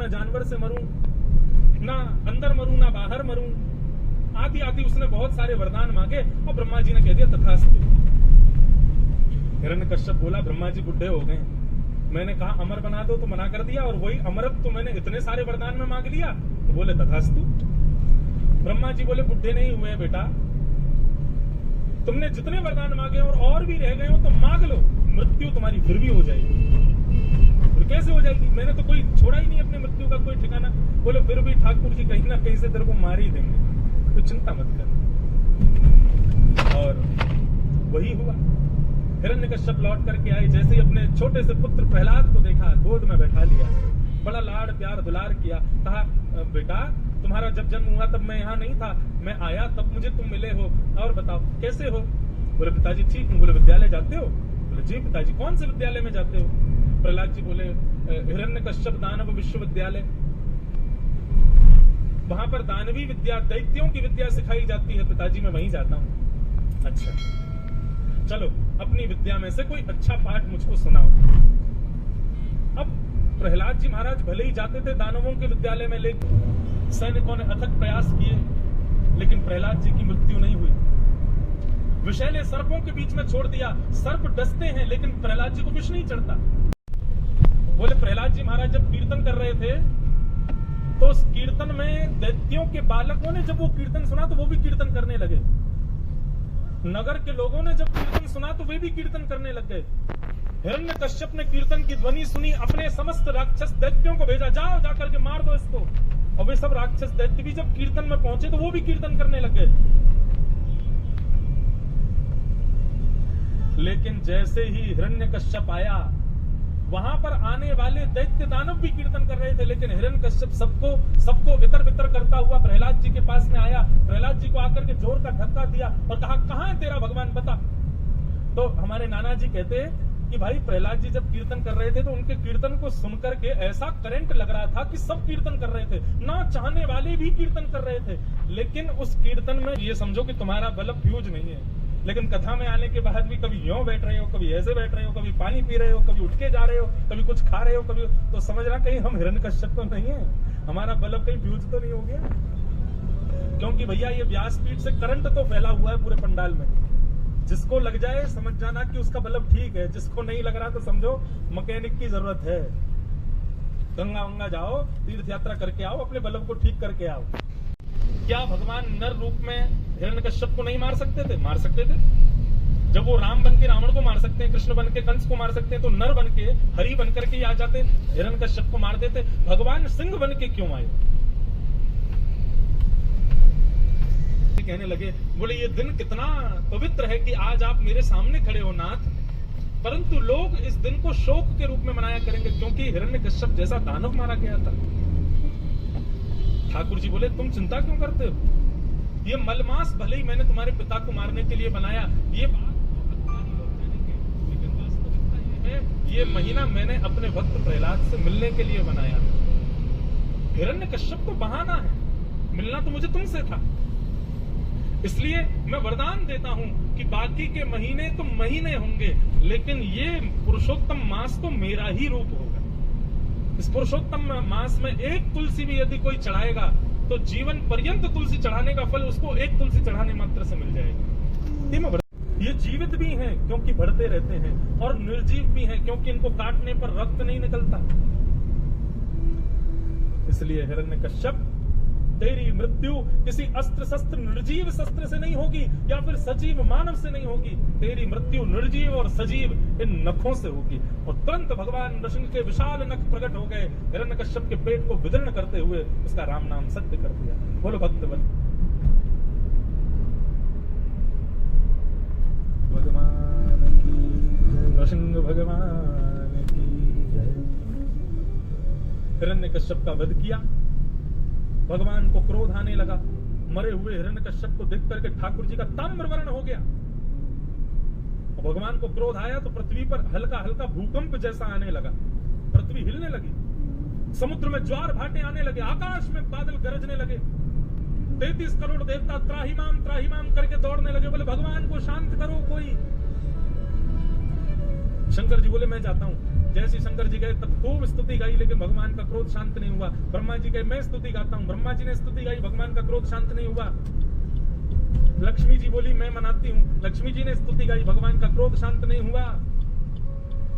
ना जानवर से मरूं, ना अंदर मरूं, ना बाहर मरूं, आदि आदि उसने बहुत सारे वरदान मांगे और ब्रह्मा जी ने कह दिया तथास्तु। हिरण्यकश्यप बोला ब्रह्मा जी बुढ़े हो गए, मैंने कहा अमर बना दो तो मना कर दिया, और वही अमरत्व तो मैंने इतने सारे वरदान में मांग लिया। तो बोले तथास्तु। ब्रह्मा जी बोले बुढ़े नहीं हुए बेटा, तुमने जितने वरदान मांगे और भी रह गए हो तो मांग लो, मृत्यु तुम्हारी फिर भी हो जाएगी। और कैसे हो जाएगी, मैंने तो कोई छोड़ा ही नहीं अपने मृत्यु का कोई ठिकाना। बोले फिर भी ठाकुर जी कहीं ना कहीं से तेरे को मार ही देंगे, तो चिंता मत कर। और वही हुआ। हिरण्यकश्यप लौट करके आए, जैसे ही अपने छोटे से पुत्र प्रहलाद को देखा, गोद में बैठा लिया, बड़ा लाड़ प्यार दुलार किया, कहा बेटा तुम्हारा जब जन्म हुआ तब मैं यहाँ नहीं था, मैं आया तब मुझे तुम मिले हो, और बताओ कैसे हो। बोले पिताजी ठीक हूँ। बोले विद्यालय जाते हो। बोले जी पिताजी। कौन से विद्यालय में जाते हो। प्रहलाद जी बोले हिरण्यकश्यप दानव विश्वविद्यालय, वहां पर दानवी विद्या, दैत्यों की विद्या सिखाई जाती है पिताजी, मैं वहीं जाता हूँ। अच्छा चलो अपनी विद्या में से कोई अच्छा पाठ मुझको सुनाओ। अब प्रहलाद जी महाराज भले ही जाते थे दानवों के विद्यालय में, लेकिन सैनिकों ने अथक प्रयास किए, लेकिन प्रहलाद जी की मृत्यु नहीं हुई। विषैले सर्पों के बीच में छोड़ दिया, सर्प डसते हैं लेकिन प्रहलाद जी को विष नहीं चढ़ता। बोले प्रहलाद जी महाराज जब कीर्तन कर रहे थे तो उस कीर्तन में दैत्यों के बालकों ने जब वो कीर्तन सुना तो वो भी कीर्तन करने लगे। नगर के लोगों ने जब कीर्तन सुना तो वे भी कीर्तन करने लग गए। हिरण्यकश्यप ने कीर्तन की ध्वनि सुनी, अपने समस्त राक्षस दैत्यों को भेजा, जाओ जाकर के मार दो इसको। और वे सब राक्षस दैत्य भी जब कीर्तन में पहुंचे तो वो भी कीर्तन करने लग गए। लेकिन जैसे ही हिरण्यकश्यप आया, वहां पर आने वाले दैत्य दानव भी कीर्तन कर रहे थे, लेकिन हिरण्यकश्यप सबको इतर बितर करता हुआ प्रहलाद जी के पास में आया। प्रहलाद जी को आकर के जोर का धक्का दिया और कहा कहां है तेरा भगवान, बता। तो हमारे नाना जी कहते हैं कि भाई प्रहलाद जी जब कीर्तन कर रहे थे तो उनके कीर्तन को सुनकर के ऐसा करंट लग रहा था कि सब कीर्तन कर रहे थे, ना चाहने वाले भी कीर्तन कर रहे थे। लेकिन उस कीर्तन में ये समझो कि तुम्हारा बल्ब फ्यूज नहीं है, लेकिन कथा में आने के बाद भी कभी यूं बैठ रहे हो, कभी ऐसे बैठ रहे हो, कभी पानी पी रहे हो, कभी उठ के जा रहे हो, कभी कुछ खा रहे हो, कभी तो समझना कहीं हम हिरण्यकश्यप तो नहीं है, हमारा बल्ब कहीं फ्यूज तो नहीं हो गया। क्योंकि भैया ये व्यासपीठ से करंट तो फैला हुआ है पूरे पंडाल में, जिसको लग जाए समझ जाना कि उसका बल्ब ठीक है, जिसको नहीं लग रहा तो समझो मैकेनिक की जरूरत है। गंगा वंगा जाओ, तीर्थ यात्रा करके आओ, अपने बल्ब को ठीक करके आओ। क्या भगवान नर रूप में हिरण्यकश्यप को नहीं मार सकते थे? मार सकते थे। जब वो राम बन के रावण को मार सकते हैं, कृष्ण बन के कंस को मार सकते हैं, तो नर बन के हरि बन करके आ जाते, हिरण्यकश्यप को मार देते। भगवान सिंह बन के क्यों आए? कहने लगे, बोले ये दिन कितना पवित्र है कि आज आप मेरे सामने खड़े हो नाथ, परंतु लोग इस दिन को शोक के रूप में मनाया करेंगे क्योंकि हिरण्यकश्यप जैसा दानव मारा गया था। ठाकुर जी बोले तुम चिंता क्यों करते हो, ये मलमास भले ही मैंने तुम्हारे पिता को मारने के लिए बनाया, ये बात लोग जानेंगे, लेकिन वास्तविकता ये है ये महीना मैंने अपने भक्त प्रहलाद से मिलने के लिए बनाया। हिरण्यकश्यप को बहाना है, मिलना तो मुझे तुमसे था, इसलिए मैं वरदान देता हूं कि बाकी के महीने तो महीने होंगे, लेकिन ये पुरुषोत्तम मास तो मेरा ही रूप होगा। इस पुरुषोत्तम मास में एक तुलसी भी यदि कोई चढ़ाएगा तो जीवन पर्यंत तुलसी चढ़ाने का फल उसको एक तुलसी चढ़ाने मात्र से मिल जाएगा। ये जीवित भी हैं क्योंकि बढ़ते रहते हैं, और निर्जीव भी हैं क्योंकि इनको काटने पर रक्त नहीं निकलता। इसलिए हिरण्यकश्यप तेरी मृत्यु किसी अस्त्र शस्त्र निर्जीव शस्त्र से नहीं होगी या फिर सजीव मानव से नहीं होगी, तेरी मृत्यु निर्जीव और सजीव इन नखों से होगी। और तुरंत भगवान नृसिंह के विशाल नख प्रकट हो गए, हिरण्यकश्यप के पेट को विदीर्ण करते हुए उसका राम नाम सत्य कर दिया। बोलो भक्त भगवान की, नृसिंह भगवान की जय। हिरण्यकश्यप का वध किया, भगवान को क्रोध आने लगा। मरे हुए हिरण्यकश्यप को देख करके ठाकुर जी का ताम्र वर्ण हो गया। भगवान को क्रोध आया तो पृथ्वी पर हल्का हल्का भूकंप जैसा आने लगा, पृथ्वी हिलने लगी, समुद्र में ज्वार भाटे आने लगे, आकाश में बादल गरजने लगे। 33 करोड़ देवता त्राहिमाम करके दौड़ने लगे, बोले भगवान को शांत करो, कोई शंकर जी बोले मैं जाता हूँ। जैसे शंकर जी गए तब खूब स्तुति गाई, लेकिन भगवान का क्रोध शांत नहीं हुआ। ब्रह्मा जी गए, मैं स्तुति गाता हूँ। ब्रह्मा जी ने स्तुति गाई, भगवान का क्रोध शांत नहीं हुआ। लक्ष्मी जी बोली मैं मनाती हूँ। लक्ष्मी जी ने स्तुति गाई, भगवान का क्रोध शांत नहीं हुआ।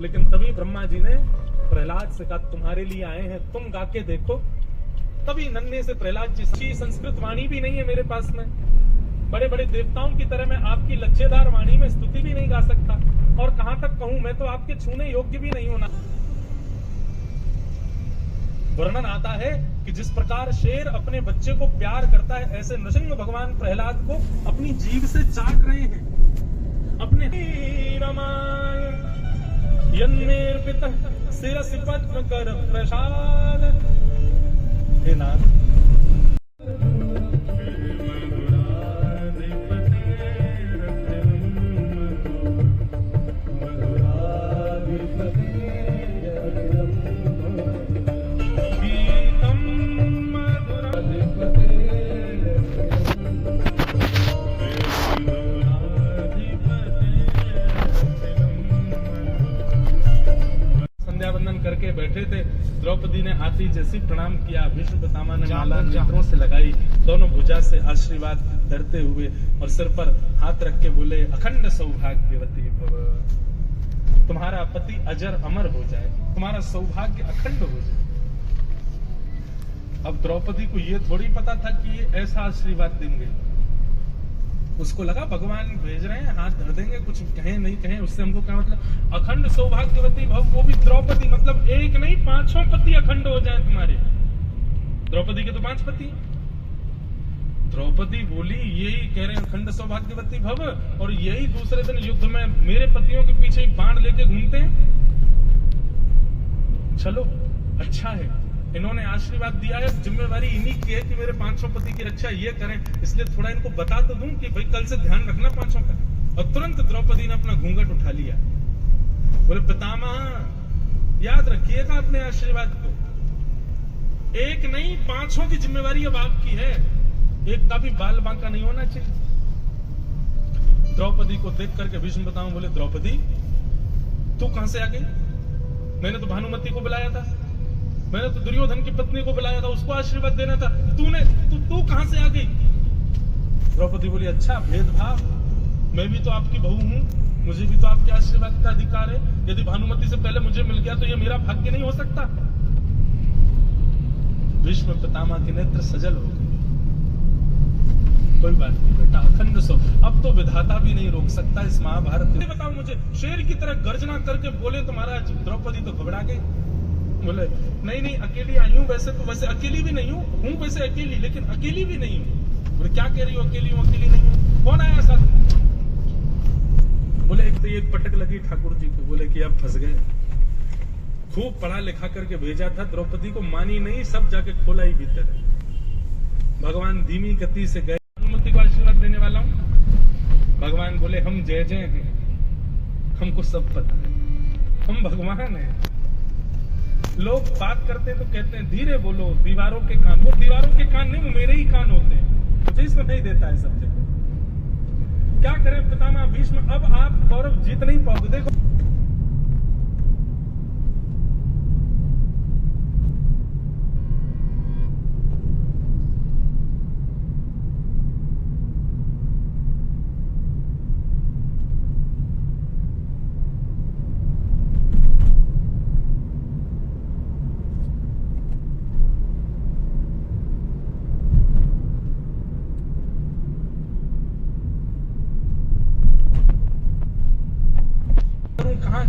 लेकिन तभी ब्रह्मा जी ने प्रहलाद से कहा तुम्हारे लिए आए हैं, तुम गा के देखो। तभी नन्हे से प्रहलाद जी, संस्कृत वाणी भी नहीं है मेरे पास में, बड़े बड़े देवताओं की तरह मैं आपकी लज्जेदार वाणी में स्तुति भी नहीं गा सकता, और कहां तक कहूं, मैं तो आपके छूने योग्य भी नहीं होना। वर्णन आता है कि जिस प्रकार शेर अपने बच्चे को प्यार करता है, ऐसे नृसिंह भगवान प्रहलाद को अपनी जीभ से चाट रहे हैं। अपने शिरसि पद्म कर प्रसाद, हे नाथ करके बैठे थे। द्रौपदी ने आती जैसी प्रणाम किया, भीष्म पितामह ने माला नेत्रों से लगाई, दोनों भुजा से आशीर्वाद धरते हुए और सिर पर हाथ रख के बोले अखंड सौभाग्यवती भव, तुम्हारा पति अजर अमर हो जाए, तुम्हारा सौभाग्य अखंड हो जाए। अब द्रौपदी को ये थोड़ी पता था कि ये ऐसा आशीर्वाद देंगे। उसको लगा भगवान भेज रहे हैं, हाथ धर देंगे, कुछ कहें नहीं कहें उससे हमको क्या मतलब। अखंड सौभाग्यवती भव, वो भी द्रौपदी, मतलब एक नहीं 5 पति अखंड हो जाए तुम्हारे। द्रौपदी के तो 5 पति। द्रौपदी बोली यही कह रहे हैं अखंड सौभाग्यवती भव, और यही दूसरे दिन युद्ध में मेरे पतियों के पीछे ही बाण लेके घूमते हैं। चलो अच्छा है, इन्होंने आशीर्वाद दिया है, जिम्मेवारी इन्हीं की है कि मेरे 500 पति की रक्षा ये करें, इसलिए थोड़ा इनको बता तो दूं कि भाई कल से ध्यान रखना 500 का। और तुरंत द्रौपदी ने अपना घूंघट उठा लिया, बोले पितामह याद रखिएगा अपने आशीर्वाद को, एक नहीं 500 की जिम्मेवारी अब आपकी है, एक का भी बाल बांका नहीं होना चाहिए। द्रौपदी को देख करके भीष्म पितामह बोले द्रौपदी तू कहां से आ गई? मैंने तो भानुमति को बुलाया था, मैंने तो दुर्योधन की पत्नी को बुलाया था, उसको आशीर्वाद देना था, तू कहां से आ गई? द्रौपदी बोली अच्छा भेदभाव, मैं भी तो आपकी बहू हूं, मुझे भी तो आपके आशीर्वाद का अधिकार है। यदि भानुमति से पहले मुझे मिल गया तो ये मेरा भाग्य नहीं हो सकता। भीष्म पितामह के नेत्र सजल हो गए। कोई बात नहीं बेटा, अखंड सो, अब तो विधाता भी नहीं रोक सकता इस महाभारत। बताओ मुझे, शेर की तरह गर्जना करके बोले तो महाराज द्रौपदी तो घबरा गई। बोले नहीं अकेली आई हूँ, वैसे अकेली भी नहीं हूँ, वैसे अकेली, लेकिन अकेली भी नहीं हूँ। बोले क्या कह रही हो, अकेली हूँ अकेली नहीं हूँ, कौन आया साथ? बोले एक तो ये पटक लगी ठाकुर जी को, बोले कि अब फंस गए। खूब पढ़ा लिखा करके भेजा था, द्रौपदी को मानी नहीं, सब जाके खोला ही भीतर। भगवान धीमी गति से गए, भानुमति को आशीर्वाद देने वाला हूँ। भगवान बोले हम जय जय हैं, हमको सब पता है, हम भगवान हैं। लोग बात करते हैं तो कहते हैं धीरे बोलो, दीवारों के कान। वो दीवारों के कान नहीं, वो मेरे ही कान होते हैं, मुझे इसमें नहीं देता है सब जगह। क्या करें पितामह भीष्म, अब आप गौरव जीत नहीं पाओगे। देखो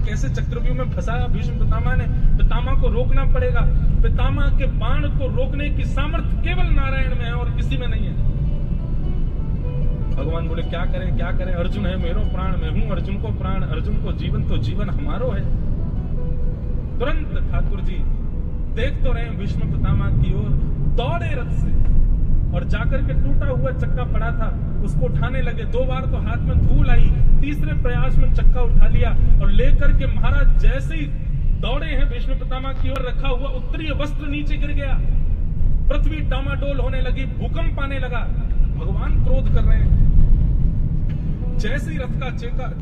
कैसे चक्रव्यूह में फंसाया भीष्म पितामह ने। पितामह को रोकना पड़ेगा, पितामह के बाण को रोकने की सामर्थ्य केवल नारायण में है और किसी में नहीं है। भगवान बोले क्या करें, अर्जुन है मेरो प्राण, मैं हूं अर्जुन को प्राण, अर्जुन को जीवन तो जीवन हमारो है। तुरंत ठाकुर जी देख तो रहे भीष्म पितामह की ओर, दौड़े रथ से और जाकर के टूटा हुआ चक्का पड़ा था उसको उठाने लगे। 2 बार तो हाथ में धूल आई, तीसरे प्रयास में चक्का उठा लिया और लेकर के महाराज जैसे ही दौड़े हैं भीष्म पितामह की ओर, रखा हुआ उत्तरीय वस्त्र नीचे गिर गया, पृथ्वी डामाडोल होने लगी, भूकंप आने लगा। भगवान क्रोध कर रहे हैं। जैसे ही रथ का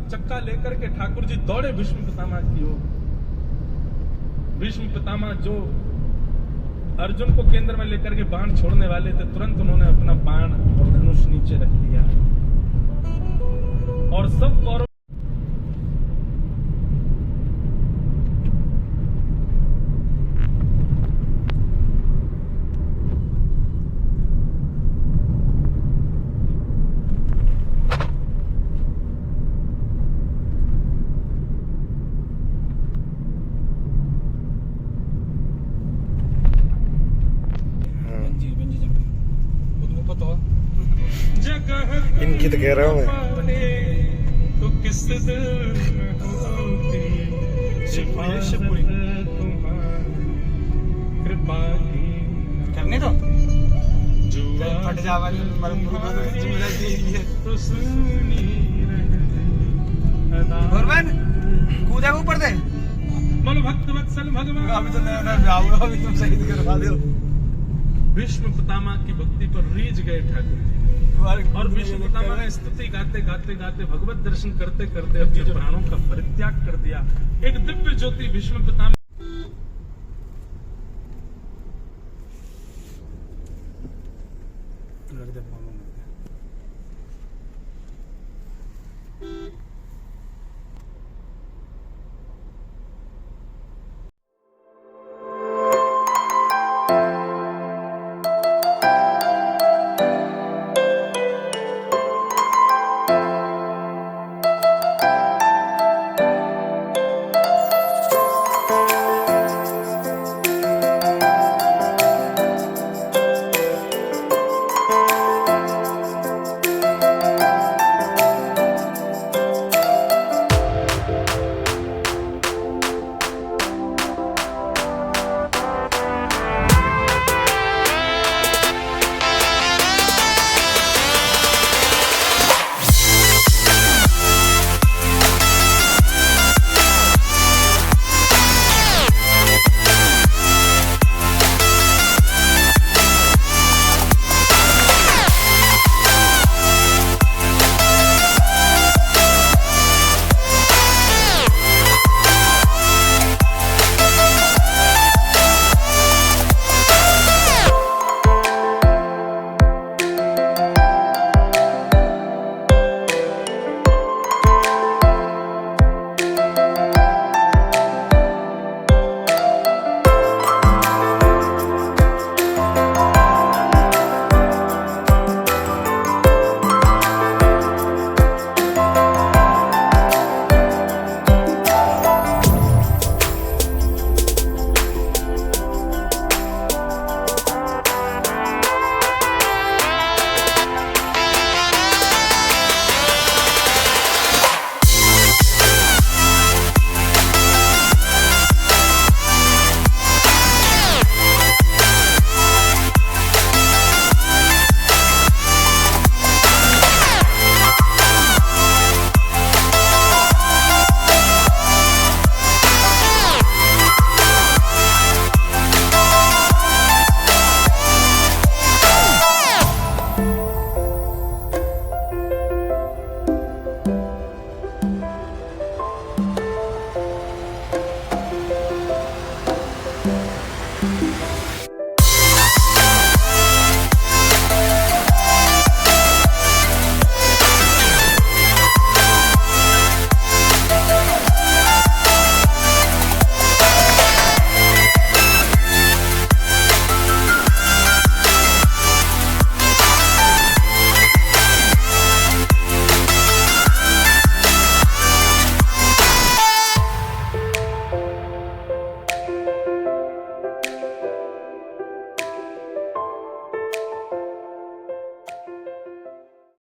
चक्का लेकर के ठाकुर जी दौड़े भीष्म पितामह की ओर। भीष्म पितामह जो अर्जुन को केंद्र में लेकर के बाण छोड़ने वाले थे, तुरंत उन्होंने अपना बाण और धनुष नीचे रख लिया और सब कौरव इनकी तो कह रहा हूँ मैं। तो किस दिल में होती शिवपुरी कृपा की करने दो जो फट जावा तो सुनी गौरवन कूदा के ऊपर से बोलो भक्त वत्सल भगवान। अभी तो नया आऊंगा, अभी तुम शहीद करवा दो। भीष्म पितामह की भक्ति पर रीझ गए ठाकुर जी और भीष्म पितामह ने स्तुति गाते गाते गाते भगवत दर्शन करते करते अपने प्राणों का परित्याग कर दिया। एक दिव्य ज्योति भीष्म पितामह रख दे